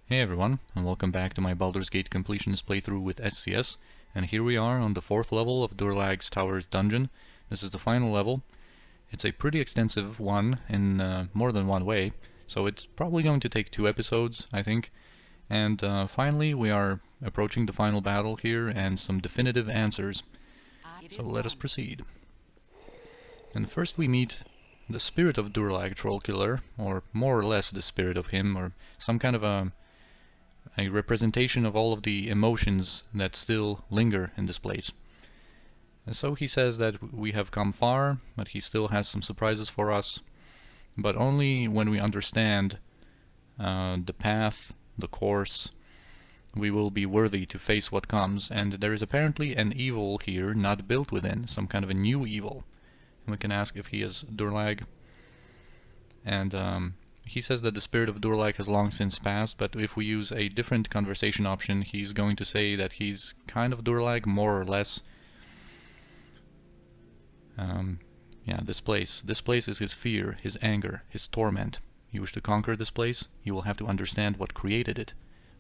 Hey everyone, and welcome back to my Baldur's Gate Completionist playthrough with SCS, and here we are on the 4th level of Durlag's Tower's dungeon. This is the final level. It's a pretty extensive one in more than one way, so it's probably going to take 2 episodes, I think. And finally we are approaching the final battle here and some definitive answers. So let us proceed. And first we meet the spirit of Durlag Trollkiller, or more or less the spirit of him, or some kind of a representation of all of the emotions that still linger in this place. And so he says that we have come far, but he still has some surprises for us, but only when we understand the path, the course, we will be worthy to face what comes. And there is apparently an evil here not built within, some kind of a new evil. And we can ask if he is Durlag. And he says that the spirit of Durlag has long since passed, but if we use a different conversation option, he's going to say that he's kind of Durlag, more or less. Yeah, this place is his fear, his anger, his torment. You wish to conquer this place, you will have to understand what created it.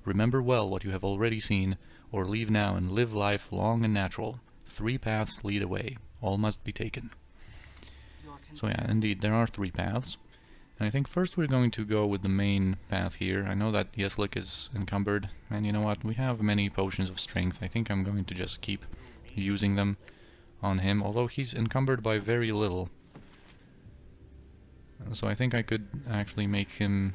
Remember well what you have already seen, or leave now and live life long and natural. 3 paths lead away, all must be taken. So yeah, indeed, there are 3 paths. And I think first we're going to go with the main path here. I know that Yeslik is encumbered, and you know what, we have many potions of strength. I think I'm going to just keep using them on him, although he's encumbered by very little. So I think I could actually make him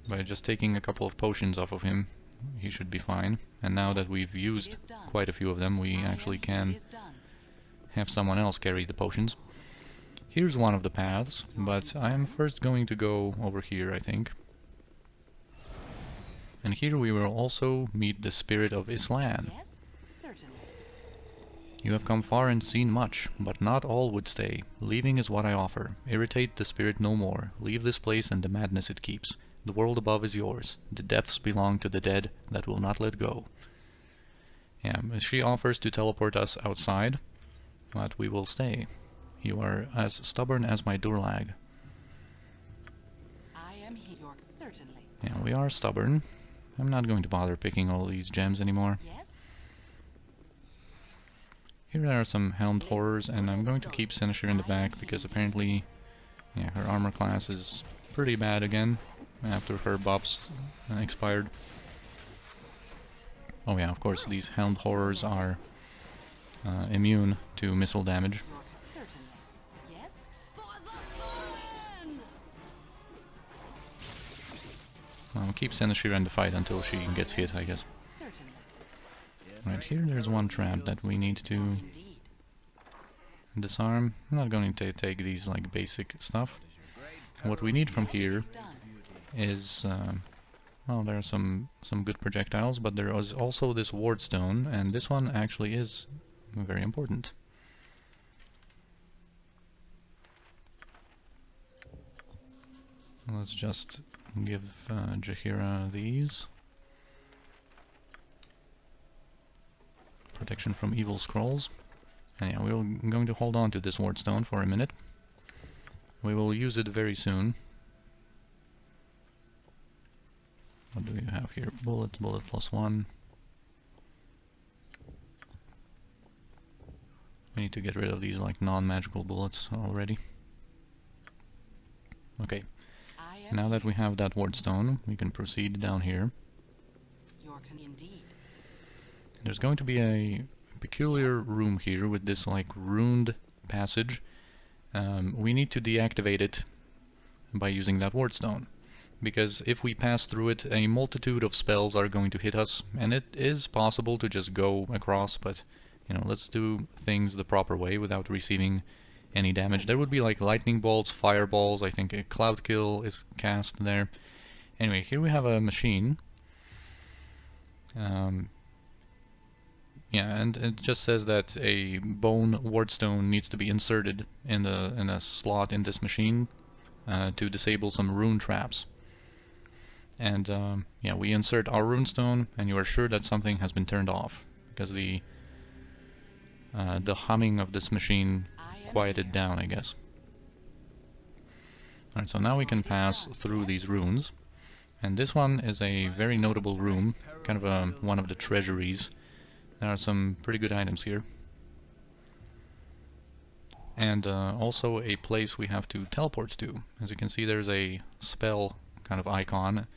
by just taking a couple of potions off of him. He should be fine. And now that we've used quite a few of them, we actually can have someone else carry the potions. Here's one of the paths, but I am first going to go over here, I think. And here we will also meet the spirit of Islan. You have come far and seen much, but not all would stay. Leaving is what I offer. Irritate the spirit no more. Leave this place and the madness it keeps. The world above is yours. The depths belong to the dead that will not let go. Yeah, she offers to teleport us outside, but we will stay. You are as stubborn as my Durlag. I am here, certainly. Yeah, we are stubborn. I'm not going to bother picking all these gems anymore. Yes? Here are some helmed horrors, and I'm going to keep Seneschir in the back because apparently, yeah, her armor class is pretty bad again after her buffs expired. Oh yeah, of course, these helmed horrors are immune to missile damage. I'll keep Seneschir in the fight until she gets hit, I guess. Right, here there's one trap that we need to disarm. I'm not going to take these like basic stuff. What we need from here is, well, there are some good projectiles, but there is also this ward stone, and this one actually is very important. Let's just give Jaheira these. Protection from evil scrolls. And yeah, we're going to hold on to this ward stone for a minute. We will use it very soon. What do we have here? Bullet +1. We need to get rid of these like non-magical bullets already. Okay. Now that we have that ward stone, we can proceed down here. There's going to be a peculiar room here with this like ruined passage. We need to deactivate it by using that ward stone, because if we pass through it, a multitude of spells are going to hit us, and it is possible to just go across, but you know, let's do things the proper way without receiving any damage. There would be like lightning bolts, fireballs, I think a cloud kill is cast there. Anyway, here we have a machine. Yeah, and it just says that a bone wardstone needs to be inserted in a slot in this machine to disable some rune traps. And yeah, we insert our runestone, and you are sure that something has been turned off, because the humming of this machine quieted down, I guess. Alright, so now we can pass through these runes. And this one is a very notable room, kind of one of the treasuries. There are some pretty good items here. And also a place we have to teleport to. As you can see, there's a spell kind of icon.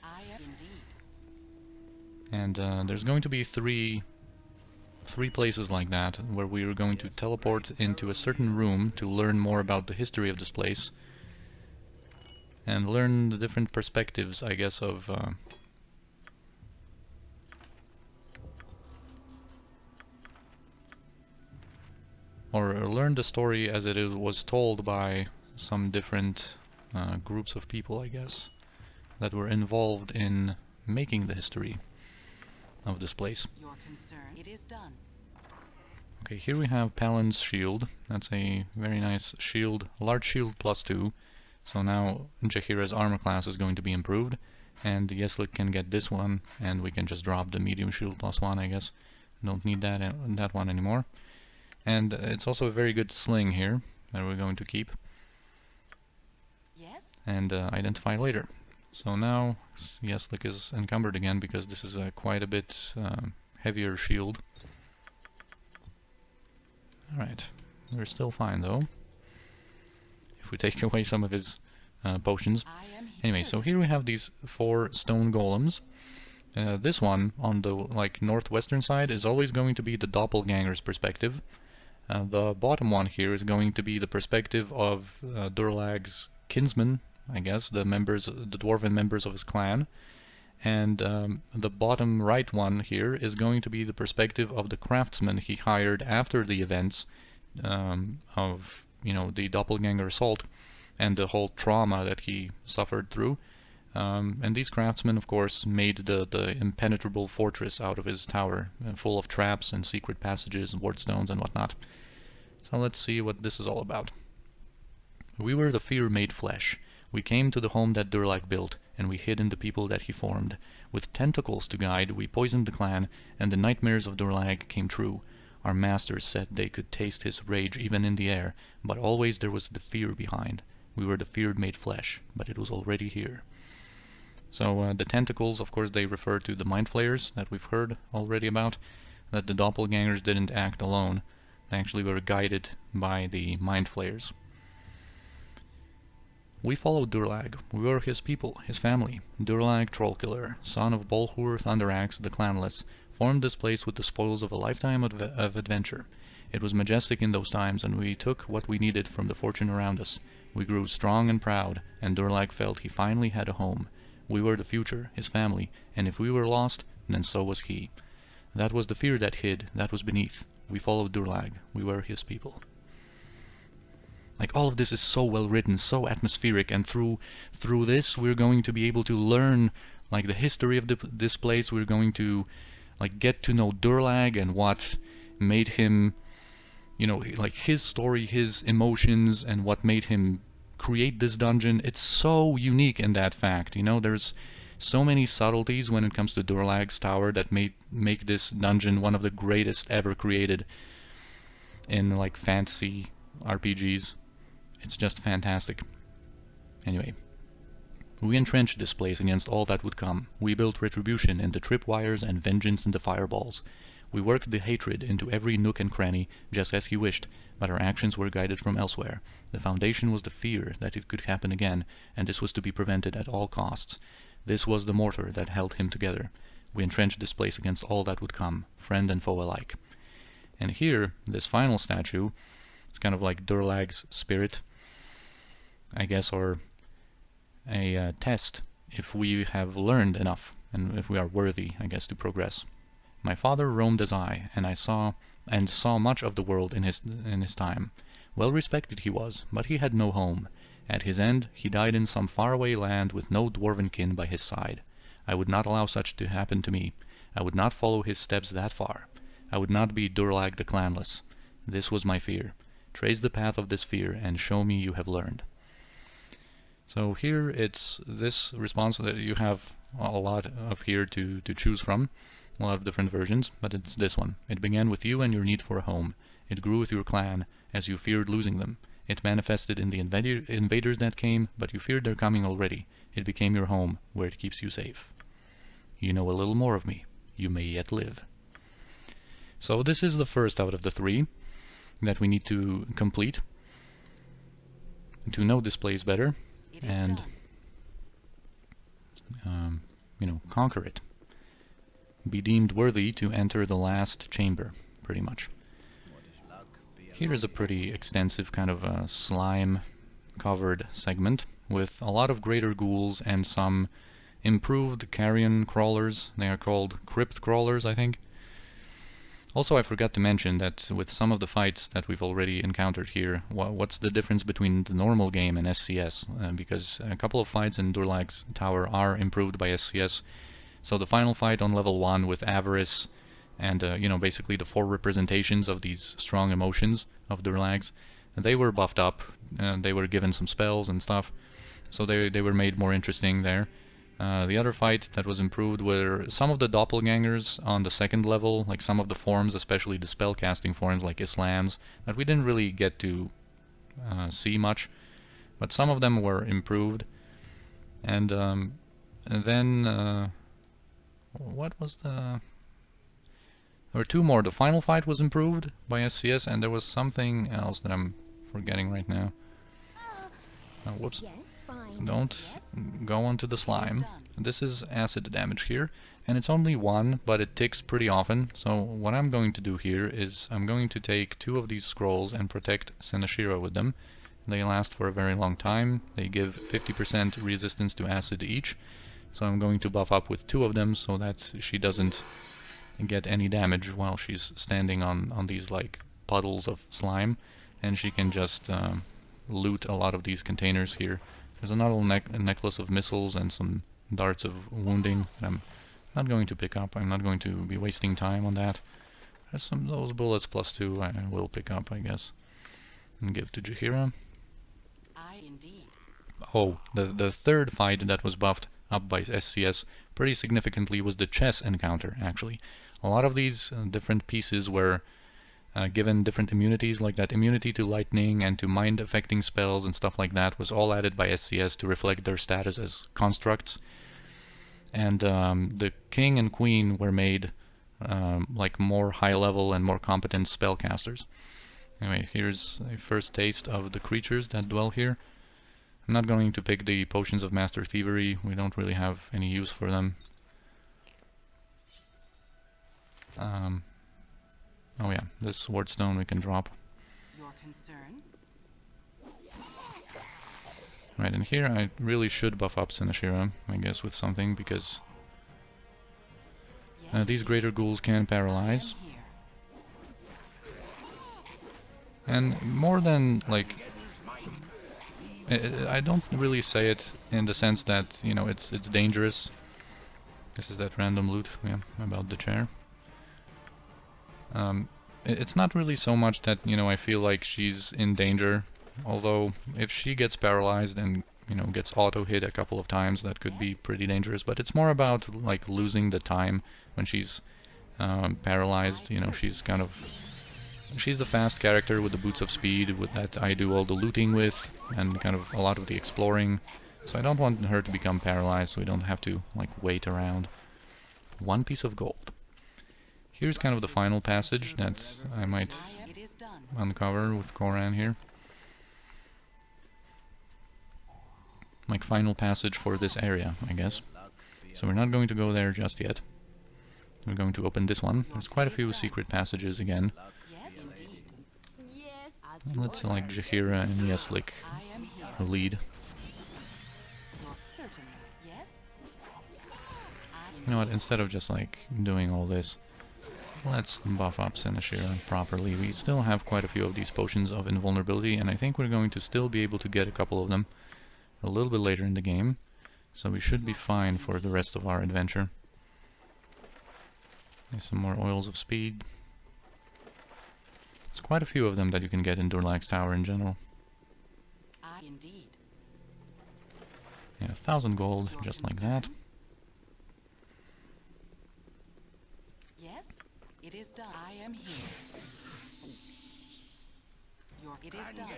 And there's going to be three places like that, where we are going to teleport into a certain room to learn more about the history of this place. And learn the different perspectives, I guess, of... or learn the story as it was told by some different groups of people, I guess, that were involved in making the history of this place. Your concern, it is done. Okay, here we have Palin's shield. That's a very nice shield, large shield +2. So now Jaheira's armor class is going to be improved, and Yeslik can get this one, and we can just drop the medium shield +1, I guess. Don't need that one anymore. And it's also a very good sling here that we're going to keep. Yes? And identify later. So now Yeslik is encumbered again because this is quite a bit heavier shield. Alright, we're still fine though. If we take away some of his potions. Anyway, so here we have these 4 stone golems. This one on the northwestern side is always going to be the doppelganger's perspective. The bottom one here is going to be the perspective of Durlag's kinsmen, I guess, the dwarven members of his clan. And the bottom right one here is going to be the perspective of the craftsman he hired after the events of, the doppelganger assault and the whole trauma that he suffered through. And these craftsmen, of course, made the impenetrable fortress out of his tower, full of traps and secret passages and wardstones and whatnot. So let's see what this is all about. We were the fear made flesh. We came to the home that Durlag built, and we hid in the people that he formed. With tentacles to guide, we poisoned the clan, and the nightmares of Durlag came true. Our masters said they could taste his rage even in the air, but always there was the fear behind. We were the fear made flesh, but it was already here. So the tentacles, of course, they refer to the mind flayers that we've heard already about, that the doppelgangers didn't act alone. They actually were guided by the mind flayers. We followed Durlag. We were his people, his family. Durlag, Trollkiller, son of Baldur Thunderaxe the Clanless, formed this place with the spoils of a lifetime of adventure. It was majestic in those times, and we took what we needed from the fortune around us. We grew strong and proud, and Durlag felt he finally had a home. We were the future, his family, and if we were lost, then so was he. That was the fear that hid, that was beneath. We followed Durlag. We were his people. All of this is so well written, so atmospheric, and through this we're going to be able to learn the history of this place. We're going to get to know Durlag and what made him, his story, his emotions, and what made him create this dungeon. It's so unique in that fact. There's so many subtleties when it comes to Durlag's tower that make this dungeon one of the greatest ever created in fantasy RPGs. It's just fantastic. Anyway, we entrenched this place against all that would come. We built retribution into tripwires and vengeance into fireballs. We worked the hatred into every nook and cranny, just as he wished, but our actions were guided from elsewhere. The foundation was the fear that it could happen again, and this was to be prevented at all costs. This was the mortar that held him together. We entrenched this place against all that would come, friend and foe alike. And here, this final statue, it's kind of like Durlag's spirit, I guess, or a test if we have learned enough, and if we are worthy, I guess, to progress. My father roamed as I, and saw much of the world in his time. Well respected he was, but he had no home. At his end, he died in some faraway land with no dwarven kin by his side. I would not allow such to happen to me. I would not follow his steps that far. I would not be Durlag the Clanless. This was my fear. Trace the path of this fear, and show me you have learned. So here it's this response that you have a lot of here to choose from, a lot of different versions, but it's this one. It began with you and your need for a home. It grew with your clan, as you feared losing them. It manifested in the invaders that came, but you feared their coming already. It became your home, where it keeps you safe. You know a little more of me. You may yet live. So this is the first out of the 3 that we need to complete to know this place better and conquer it. Be deemed worthy to enter the last chamber, pretty much. Here is a pretty extensive kind of slime covered segment with a lot of greater ghouls and some improved carrion crawlers. They are called crypt crawlers, I think. Also, I forgot to mention that with some of the fights that we've already encountered here, what's the difference between the normal game and SCS? Because a couple of fights in Durlag's tower are improved by SCS. So the final fight on level 1 with Avarice and basically the 4 representations of these strong emotions of Durlag's, they were buffed up. They were given some spells and stuff, so they were made more interesting there. The other fight that was improved were some of the doppelgangers on the 2nd level, like some of the forms, especially the spellcasting forms like Islan's, that we didn't really get to see much, but some of them were improved. And then what was the... There were 2 more. The final fight was improved by SCS, and there was something else that I'm forgetting right now. Oh, whoops. Don't go onto the slime. This is acid damage here, and it's only 1, but it ticks pretty often. So what I'm going to do here is I'm going to take 2 of these scrolls and protect Senashira with them. They last for a very long time. They give 50% resistance to acid each. So I'm going to buff up with 2 of them so that she doesn't get any damage while she's standing on these like puddles of slime, and she can just loot a lot of these containers here. There's another necklace of missiles and some darts of wounding that I'm not going to pick up. I'm not going to be wasting time on that. There's some those bullets plus 2 I will pick up, I guess, and give to Jaheira. Oh, the 3rd fight that was buffed up by SCS pretty significantly was the chess encounter, actually. A lot of these different pieces were given different immunities, like that immunity to lightning and to mind-affecting spells and stuff like that was all added by SCS to reflect their status as constructs. And the king and queen were made like more high-level and more competent spellcasters. Anyway, here's a first taste of the creatures that dwell here. I'm not going to pick the potions of master thievery. We don't really have any use for them. Oh yeah, this swordstone we can drop. Your concern? Right, and here I really should buff up Senashira, I guess, with something, because these greater ghouls can paralyze. And more than, like... I don't really say it in the sense that, it's dangerous. This is that random loot, yeah, about the chair. It's not really so much that, I feel like she's in danger. Although, if she gets paralyzed and, gets auto-hit a couple of times, that could be pretty dangerous. But it's more about, like, losing the time when she's paralyzed. She's kind of... She's the fast character with the boots of speed, with that I do all the looting with, and kind of a lot of the exploring. So I don't want her to become paralyzed, so we don't have to, like, wait around. 1 piece of gold. Here's kind of the final passage that I might uncover with Koran here. Like, final passage for this area, I guess. So we're not going to go there just yet. We're going to open this one. There's quite a few secret passages again. Let's like Jaheira and Yeslik lead. You know what, instead of just like doing all this, let's buff up Senashira properly. We still have quite a few of these potions of invulnerability, and I think we're going to still be able to get a couple of them a little bit later in the game. So we should be fine for the rest of our adventure. There's some more oils of speed. There's quite a few of them that you can get in Durlag's tower in general. Indeed. Yeah, 1,000 gold, just like that. Yes, it is done. I am here. It is done.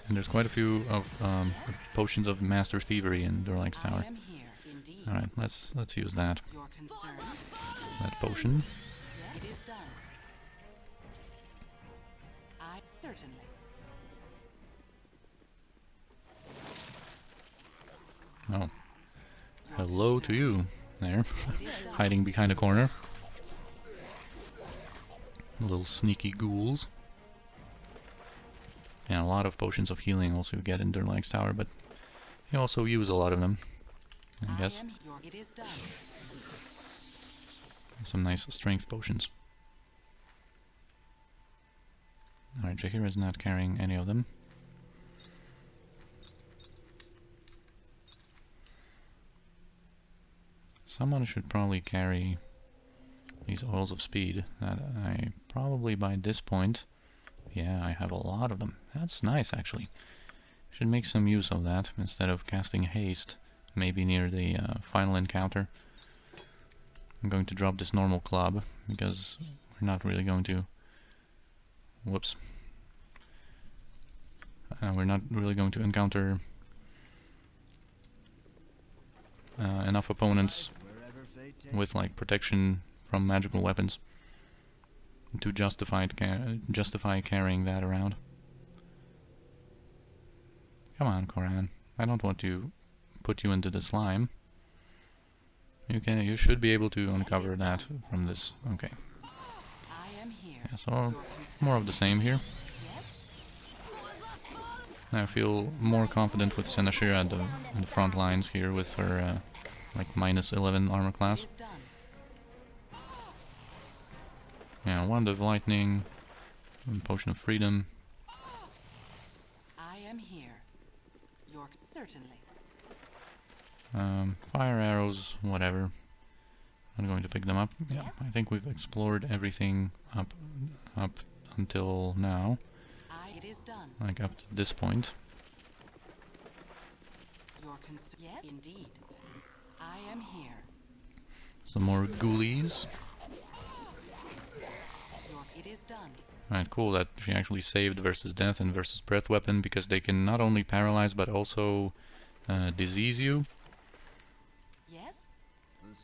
And there's quite a few of potions of Master Thievery in Durlag's Tower. I am here, indeed. Alright, let's use that. Your concern? That potion. Yes, it is done. I certainly. Oh. Hello to you there. Hiding behind a corner. Little sneaky ghouls. And a lot of potions of healing also you get in Durlag's Tower, but you also use a lot of them, I guess. It is done. Some nice strength potions. Alright, Jaheira's not carrying any of them. Someone should probably carry these oils of speed that I probably by this point, yeah, I have a lot of them. That's nice actually. Should make some use of that instead of casting haste, maybe near the final encounter. I'm going to drop this normal club because we're not really going to, whoops, we're not really going to encounter enough opponents with like protection from magical weapons to justify carrying that around. Come on, Koran. I don't want to put you into the slime. You should be able to uncover that from this. Okay. I am here. Yeah, so more of the same here. I feel more confident with Senashira at the front lines here with her like minus 11 armor class. It is done. Yeah, Wand of Lightning, Potion of Freedom. I am here. Your certainly. Fire arrows, whatever. I'm going to pick them up. Yeah, Yes. I think we've explored everything up until now, It is done. like up to this point. Your concern? Yes, indeed. I am here. Some more ghoulies. It is done. Right, cool that she actually saved versus death and versus breath weapon, because they can not only paralyze but also disease you. Yes?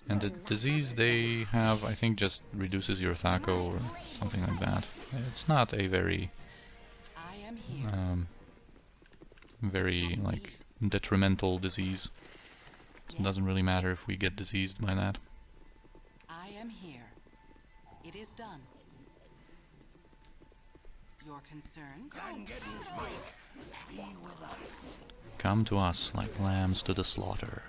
And the disease they have, I think, just reduces your thaco or something like that. It's not a very, I am here. very like detrimental disease. So it doesn't really matter if we get diseased by that. I am here. It is done. Your concern? Come to us like lambs to the slaughter.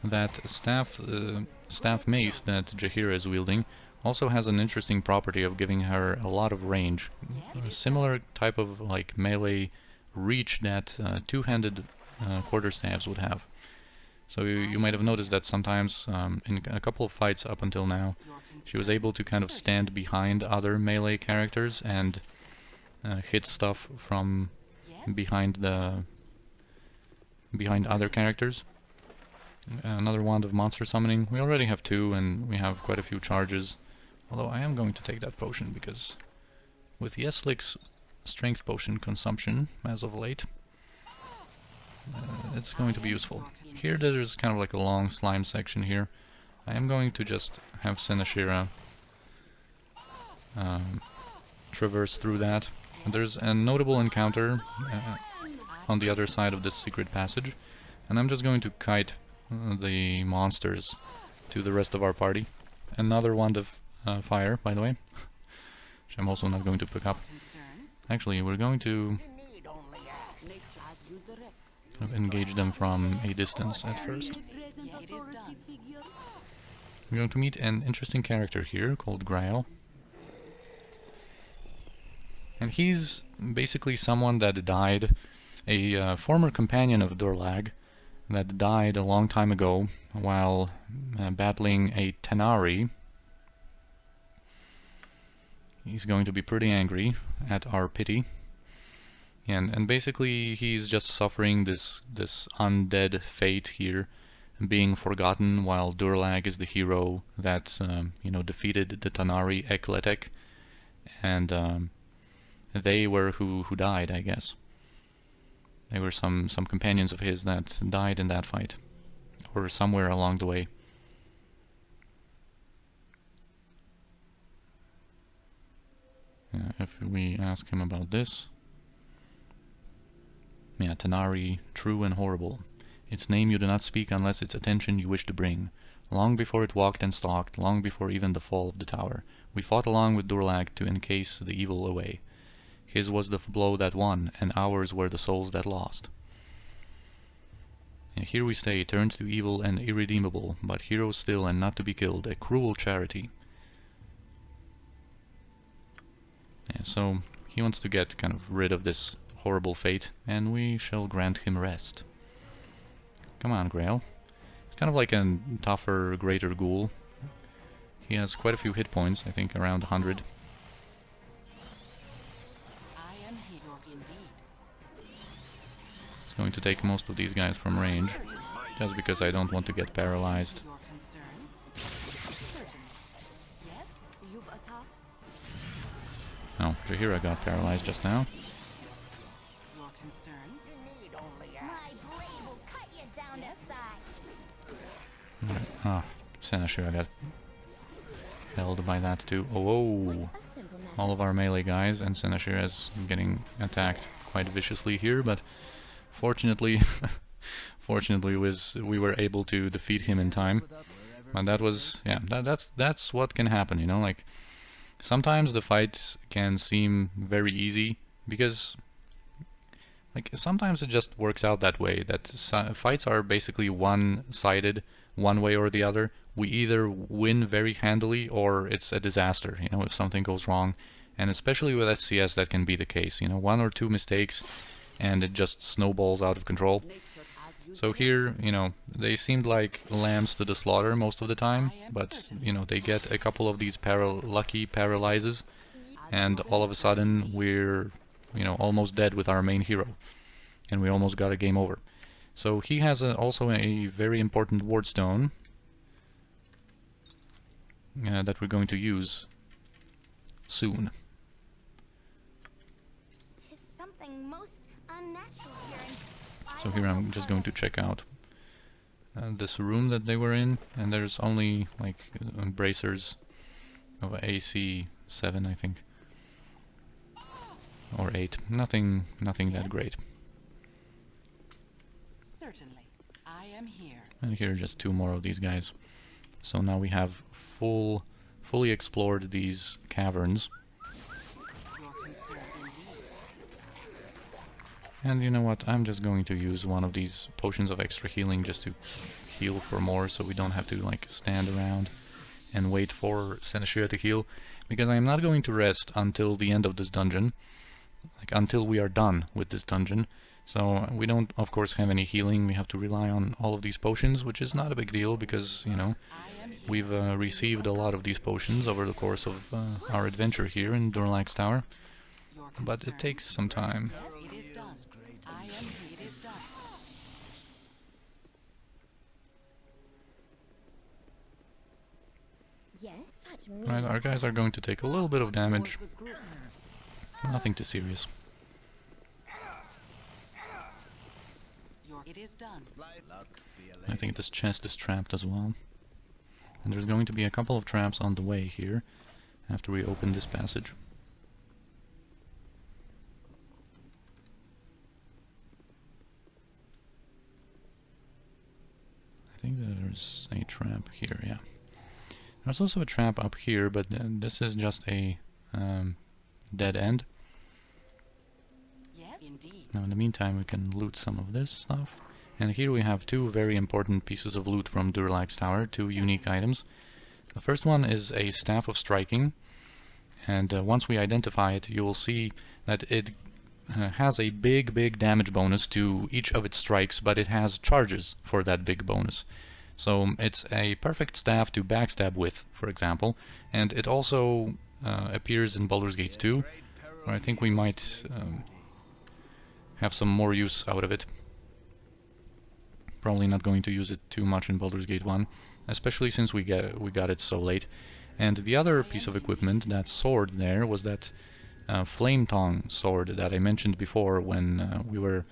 That staff mace that Jaheira is wielding also has an interesting property of giving her a lot of range. A similar type of like melee reach that two-handed quarterstaves would have. So you might have noticed that sometimes in a couple of fights up until now, she was able to kind of stand behind other melee characters and hit stuff from behind other characters. Another wand of monster summoning. We already have 2 and we have quite a few charges. Although I am going to take that potion because with Yeslik's strength potion consumption as of late, it's going to be useful. Here there's kind of like a long slime section here. I am going to just have Senashira traverse through that. And there's a notable encounter on the other side of this secret passage, and I'm just going to kite the monsters to the rest of our party. Another wand of fire, by the way, which I'm also not going to pick up. Actually, we're going to engage them from a distance at first. It is done. We're going to meet an interesting character here called Grail. And he's basically someone that died, a former companion of Durlag that died a long time ago while battling a Tenari. He's going to be pretty angry at our pity. And basically he's just suffering this undead fate here being forgotten, while Durlag is the hero that defeated the Tanari Ekletek, and they were who died, I guess. They were some companions of his that died in that fight, or somewhere along the way. If we ask him about this, yeah, Tanari, true and horrible. Its name you do not speak unless its attention you wish to bring. Long before it walked and stalked, long before even the fall of the tower, we fought along with Durlag to encase the evil away. His was the blow that won, and ours were the souls that lost. And here we stay, turned to evil and irredeemable, but heroes still and not to be killed, a cruel charity. Yeah, so he wants to get kind of rid of this horrible fate, and we shall grant him rest. Come on, Grail. It's kind of like a tougher, greater ghoul. He has quite a few hit points, I think around 100. I am here indeed. It's going to take most of these guys from range, just because I don't want to get paralyzed. Your concern? Certainly. Yes, you've a thought? Oh, Jahira got paralyzed just now. Your concern? My blade will cut you down to size. Alright. Ah, Senashira got held by that too. Oh, A simple matter. all of our melee guys, and Senashira is getting attacked quite viciously here, but fortunately, we were able to defeat him in time. And that was, yeah, that's what can happen, you know, like sometimes the fights can seem very easy because like sometimes it just works out that way, that fights are basically one-sided, one way or the other. We either win very handily or it's a disaster, you know, if something goes wrong. And especially with SCS that can be the case, you know, one or two mistakes and it just snowballs out of control. So here, you know, they seemed like lambs to the slaughter most of the time, but, you know, they get a couple of these lucky paralyzes, and all of a sudden we're, you know, almost dead with our main hero, and we almost got a game over. So he has also a very important ward stone that we're going to use soon. Tis something most unnatural here. So here I'm just going to check out this room that they were in, and there's only like bracers of AC 7, I think, or 8. Nothing that great. Certainly. I am here. And here are just 2 more of these guys. So now we have fully explored these caverns. Your concern indeed. And you know what, I'm just going to use one of these potions of extra healing just to heal for more, so we don't have to like stand around and wait for Senashira to heal, because I am not going to rest until the end of this dungeon, like until we are done with this dungeon. So we don't of course have any healing, we have to rely on all of these potions, which is not a big deal because, you know, we've received a lot of these potions over the course of our adventure here in Durlag's Tower, Your but it concern? takes some time. Yes, it is done. I am here. It is done. Yes, such Right, our guys are going to take a little bit of damage. Nothing too serious. It is done. I think this chest is trapped as well. And there's going to be a couple of traps on the way here after we open this passage. I think there's a trap here, yeah. There's also a trap up here, but this is just a dead end. Yes, indeed. Now in the meantime we can loot some of this stuff. And here we have 2 very important pieces of loot from Durlag's Tower, 2 unique items. The first one is a Staff of Striking, and once we identify it, you will see that it has a big damage bonus to each of its strikes, but it has charges for that big bonus. So it's a perfect staff to backstab with, for example, and it also appears in Baldur's Gate 2, where I think we might have some more use out of it. Probably not going to use it too much in Baldur's Gate 1, especially since we got it so late. And the other piece of equipment, that sword there, was that flame tongue sword that I mentioned before when we were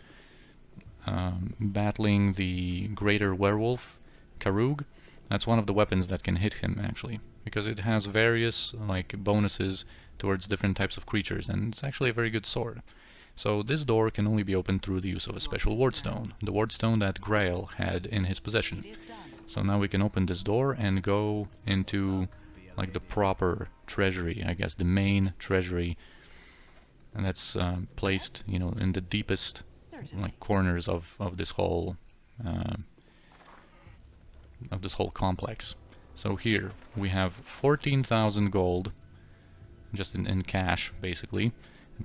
battling the greater werewolf, Karug. That's one of the weapons that can hit him, actually, because it has various like bonuses towards different types of creatures, and it's actually a very good sword. So this door can only be opened through the use of a special wardstone, the wardstone that Grail had in his possession. So now we can open this door and go into like the proper treasury, I guess, the main treasury, and that's placed, you know, in the deepest like corners of this whole complex. So here we have 14,000 gold, just in cash, basically.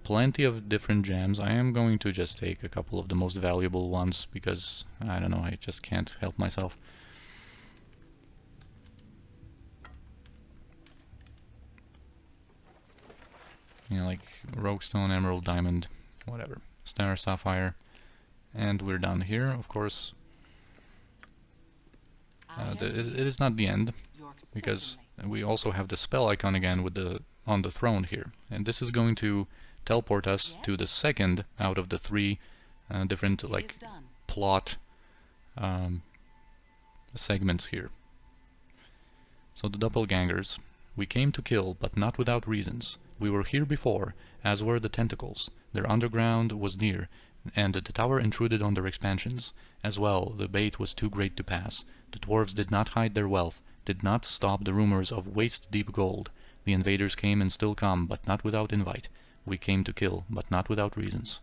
Plenty of different gems. I am going to just take a couple of the most valuable ones because, I don't know, I just can't help myself. You know, like roguestone, emerald, diamond, whatever. Star, sapphire. And we're done here, of course. It is not the end, because we also have the spell icon again with on the throne here. And this is going to teleport us to the second out of the three different like plot segments here. So the doppelgangers. We came to kill, but not without reasons. We were here before, as were the tentacles. Their underground was near, and the tower intruded on their expansions. As well, the bait was too great to pass. The dwarves did not hide their wealth, did not stop the rumors of waist-deep gold. The invaders came and still come, but not without invite. We came to kill, but not without reasons.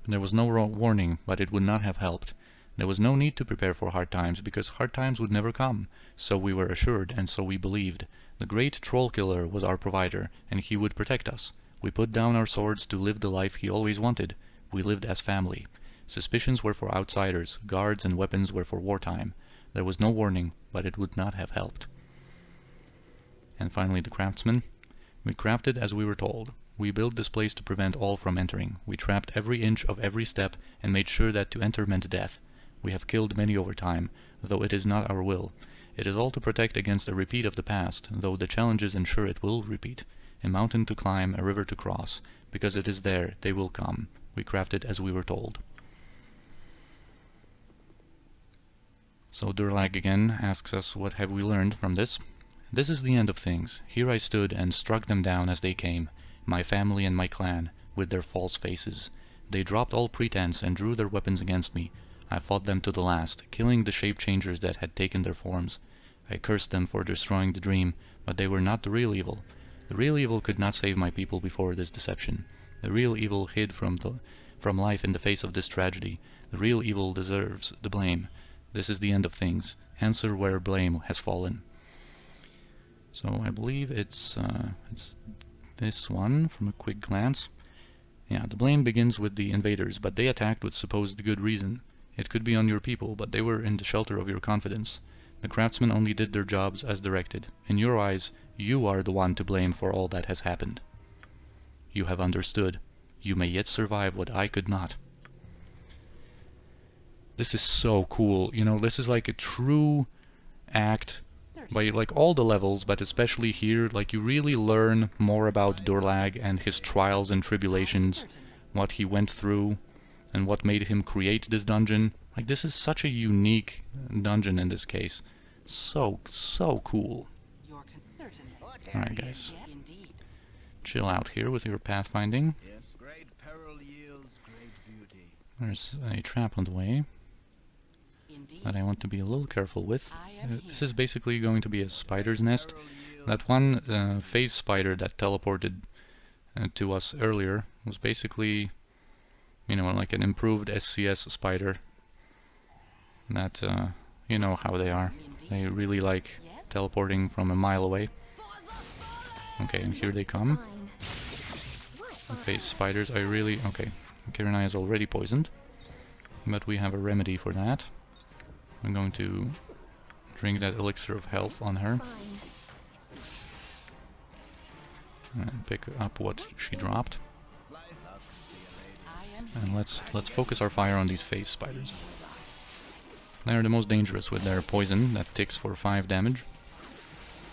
There was no warning, but it would not have helped. There was no need to prepare for hard times, because hard times would never come. So we were assured, and so we believed. The great troll killer was our provider, and he would protect us. We put down our swords to live the life he always wanted. We lived as family. Suspicions were for outsiders, guards and weapons were for wartime. There was no warning, but it would not have helped. And finally the craftsman. We crafted as we were told. We built this place to prevent all from entering. We trapped every inch of every step and made sure that to enter meant death. We have killed many over time, though it is not our will. It is all to protect against a repeat of the past, though the challenges ensure it will repeat. A mountain to climb, a river to cross. Because it is there, they will come. We crafted as we were told. So Durlag again asks us, what have we learned from this? This is the end of things. Here I stood and struck them down as they came, my family and my clan, with their false faces. They dropped all pretense and drew their weapons against me. I fought them to the last, killing the shape-changers that had taken their forms. I cursed them for destroying the dream, but they were not the real evil. The real evil could not save my people before this deception. The real evil hid from life in the face of this tragedy. The real evil deserves the blame. This is the end of things. Answer where blame has fallen. So I believe it's this one from a quick glance. Yeah, the blame begins with the invaders, but they attacked with supposed good reason. It could be on your people, but they were in the shelter of your confidence. The craftsmen only did their jobs as directed. In your eyes, you are the one to blame for all that has happened. You have understood. You may yet survive what I could not. This is so cool. You know, this is like a true act by like all the levels, but especially here, like you really learn more about Durlag and his trials and tribulations, what he went through, and what made him create this dungeon. Like, this is such a unique dungeon in this case. So cool. Alright, guys. Chill out here with your pathfinding. There's a trap on the way that I want to be a little careful with. This is basically going to be a spider's nest. That one phase spider that teleported to us earlier was basically, you know, like an improved SCS spider. That, you know how they are. They really like teleporting from a mile away. Okay, and here they come. The phase spiders, I really... Okay, Kiranai is already poisoned, but we have a remedy for that. I'm going to drink that elixir of health on her and pick up what she dropped. And let's focus our fire on these phase spiders. They're the most dangerous with their poison that ticks for 5 damage.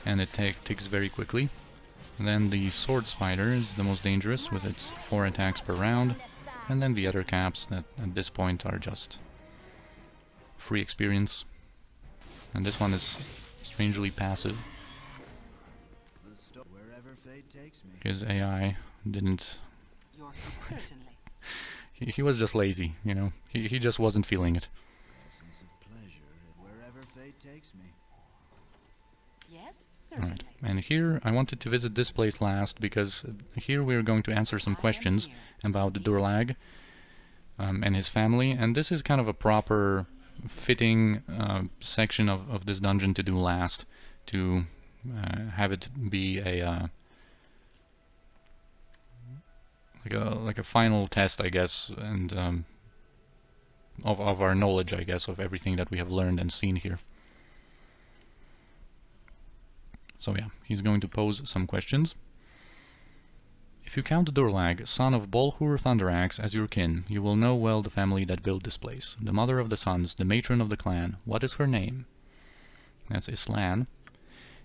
And it ticks very quickly. And then the sword spider is the most dangerous with its 4 attacks per round. And then the other caps that at this point are just free experience. And this one is strangely passive. His AI didn't... he was just lazy, you know. He just wasn't feeling it. Alright, and here I wanted to visit this place last because here we're going to answer some questions about the Durlag and his family, and this is kind of a proper fitting section of this dungeon to do last, to have it be a like a final test, I guess, and of our knowledge, I guess, of everything that we have learned and seen here. So yeah, he's going to pose some questions. If you count Durlag, son of Baldur Thunderaxe, as your kin, you will know well the family that built this place. The mother of the sons, the matron of the clan. What is her name? That's Islan.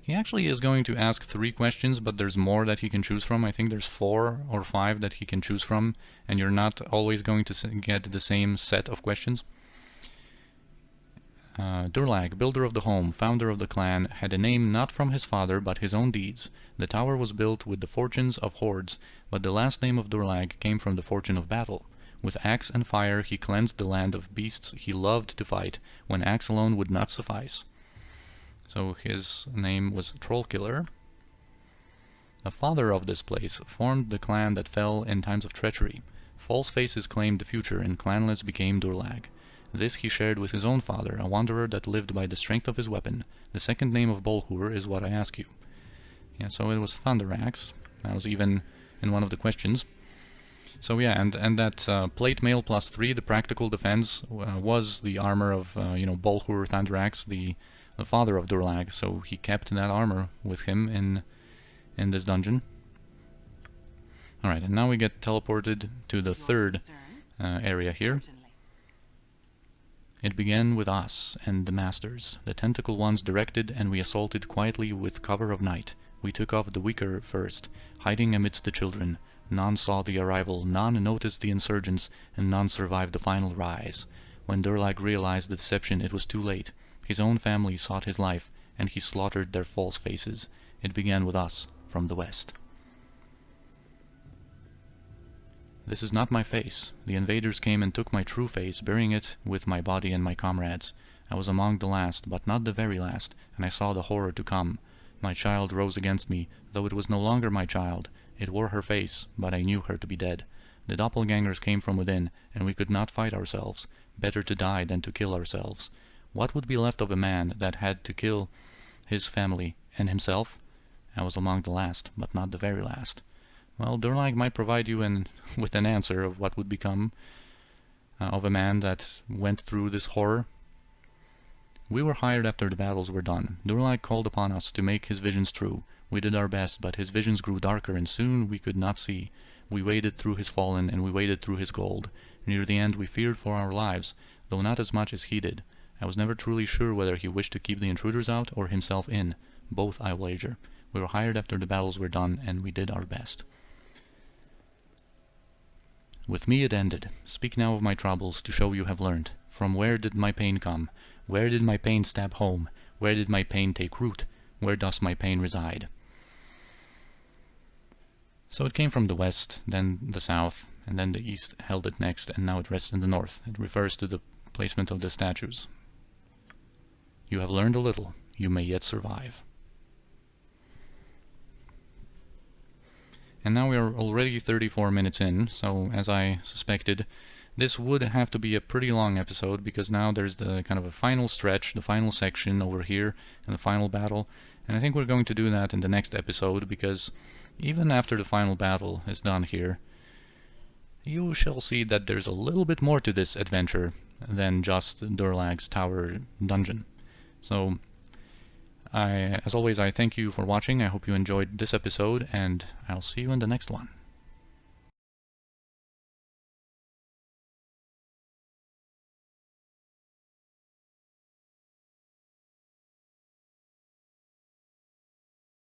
He actually is going to ask 3 questions, but there's more that he can choose from. I think there's 4 or 5 that he can choose from, and you're not always going to get the same set of questions. Durlag, builder of the home, founder of the clan, had a name not from his father but his own deeds. The tower was built with the fortunes of hordes, but the last name of Durlag came from the fortune of battle. With axe and fire he cleansed the land of beasts he loved to fight, when axe alone would not suffice. So his name was Trollkiller. The father of this place formed the clan that fell in times of treachery. False faces claimed the future, and clanless became Durlag. This he shared with his own father, a wanderer that lived by the strength of his weapon. The second name of Baldur is what I ask you. Yeah, so it was Thunderaxe. That was even in one of the questions. So yeah, and that plate mail +3, the practical defense, was the armor of Baldur Thunderaxe, the father of Durlag. So he kept that armor with him in this dungeon. All right, and now we get teleported to the third area here. It began with us and the masters. The tentacle ones directed, and we assaulted quietly with cover of night. We took off the weaker first, hiding amidst the children. None saw the arrival, none noticed the insurgents, and none survived the final rise. When Durlag realized the deception, it was too late. His own family sought his life, and he slaughtered their false faces. It began with us, from the west. This is not my face. The invaders came and took my true face, burying it with my body and my comrades. I was among the last, but not the very last, and I saw the horror to come. My child rose against me, though it was no longer my child. It wore her face, but I knew her to be dead. The doppelgangers came from within, and we could not fight ourselves. Better to die than to kill ourselves. What would be left of a man that had to kill his family and himself? I was among the last, but not the very last. Well, Durlag might provide you with an answer of what would become of a man that went through this horror. We were hired after the battles were done. Durlag called upon us to make his visions true. We did our best, but his visions grew darker, and soon we could not see. We waded through his fallen, and we waded through his gold. Near the end we feared for our lives, though not as much as he did. I was never truly sure whether he wished to keep the intruders out or himself in. Both, I wager. We were hired after the battles were done, and we did our best. With me it ended. Speak now of my troubles, to show you have learned. From where did my pain come? Where did my pain stab home? Where did my pain take root? Where does my pain reside? So it came from the west, then the south, and then the east held it next, and now it rests in the north. It refers to the placement of the statues. You have learned a little. You may yet survive. And now we are already 34 minutes in, so as I suspected, this would have to be a pretty long episode, because now there's the kind of a final stretch, the final section over here, and the final battle. And I think we're going to do that in the next episode, because even after the final battle is done here, you shall see that there's a little bit more to this adventure than just Durlag's Tower dungeon. So, as always, I thank you for watching. I hope you enjoyed this episode, and I'll see you in the next one.